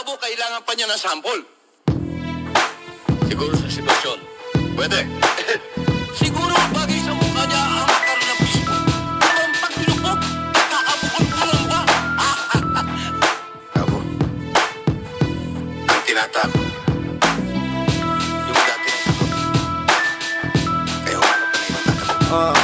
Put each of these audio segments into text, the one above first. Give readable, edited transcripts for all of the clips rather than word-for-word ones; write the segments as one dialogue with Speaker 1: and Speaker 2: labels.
Speaker 1: malabo, kailangan pa niya ng sample. Siguro sa sitwasyon. Pwede. Siguro bagay sa mukha niya ang magkaroon ng bispo. Pero ang pagpilupok, nakakabukol-bulong ba? Ako, ang tinatakot, yung dati na takot. Kaya wala pa na ibang tatakot.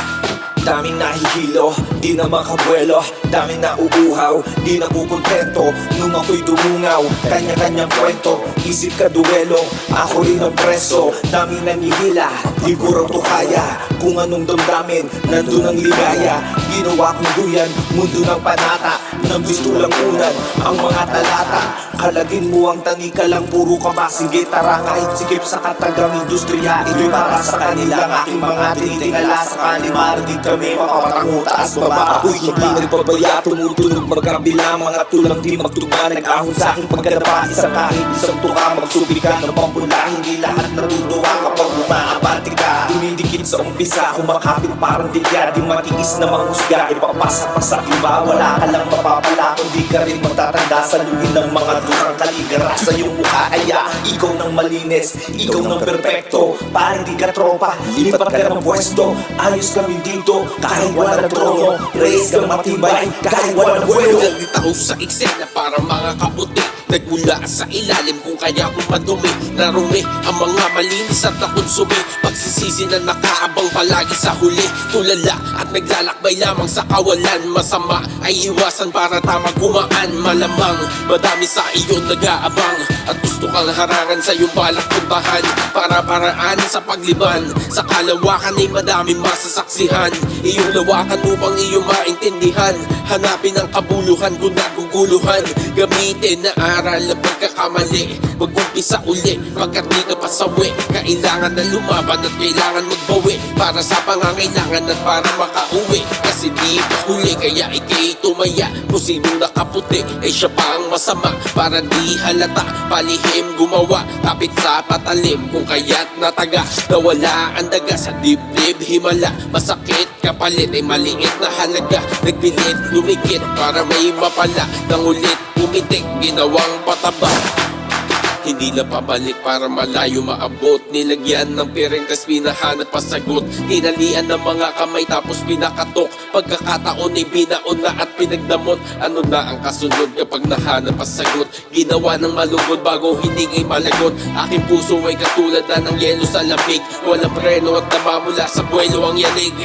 Speaker 2: Daming nahihilo, di na makabuelo. Daming nauuhaw, di na kukontento. Nung ako'y dumungaw, kanya-kanyang kwento. Isip ka duwelo, ako rin ang preso. Daming nanihila, di ko raw to kaya. Kung anong damdamin, nandun ang ligaya. Ginawa kong duyan, mundo ng panata. Nang gusto lang unan, ang mga talata. Kalagin mo ang tanika lang, puro ka ba? Sige tara, kahit sikip sa katagang industriya. Ito'y para sa kanila, ang aking mga tinitingala. Sakali marinig kami, mapapatango taas baba. Ako'y hindi nagbabaya, tumutunog magkabila. Mga tulang di magtugma, nag-ahon sa aking pagkadapa. Isang kahit isang tuka, magsubi ka ng pampula. Hindi lahat natutuwa kapag umaabante ka. Dumidikit sa umpisa, kumakapit parang digya. Di matiis na manghusga, ipapasa pa sa iba. Wala ka lang mapapala, kundi ka rin magtatanda. Saluhin ng mga durang kaligara sa iyong mukha. Aya, ikaw ng malinis, ikaw ng perfecto. Parang di ka tropa, lipat ka ng pwesto. Ayos kami dito, kahit walang trono. Reyes kang matibay, kahit walang buwelo.
Speaker 3: Galit ako sa eksena para mga kaputi. Nagmula sa ilalim kung kaya kong madumi. Narumi ang mga malinis at nakonsumi. Pagsisisi na nakaabang palagi sa huli. Tulala at naglalakbay lamang sa kawalan. Masama ay iwasan para tama gumaan. Malamang madami sa iyo nag-aabang. At gusto kang harangan sa iyong balak puntahan. Para paraan sa pagliban. Sa kalawakan ay madaming masasaksihan. Iyong lawakan upang iyong maintindihan. Hanapin ang kabuluhan kung naguguluhan. Gamitin na aral na pagkakamali. Mag-umpisa uli, pagkat di ka pasawi. Kailangan na lumaban at kailangan magbawi. Para sa pangangailangan at para makauwi. Kasi di pa huli, kaya ikay tumaya. Kung sinong nakaputi, ay siya pa ang masama. Para di halata, palihim gumawa. Kapit sa patalim, kung kaya't nataga. Nawala ang daga sa dibdib, himala. Masakit, kapalit ay maliit na halaga. Nagpilit, lumikit para may mapala. Nang ulit, pumitik, ginawang pataba. Hindi na pabalik para malayo maabot. Nilagyan ng piring tas pinahanap pasagot. Tinalian ng mga kamay tapos pinakatok. Pagkakataon ay binaon na at pinagdamot. Ano na ang kasunod kapag nahanap pasagot? Ginawa ng malugod bago hiningi malagot. Aking puso ay katulad na ng yelo sa lamig. Walang preno at namamula sa buwelo ang yanig.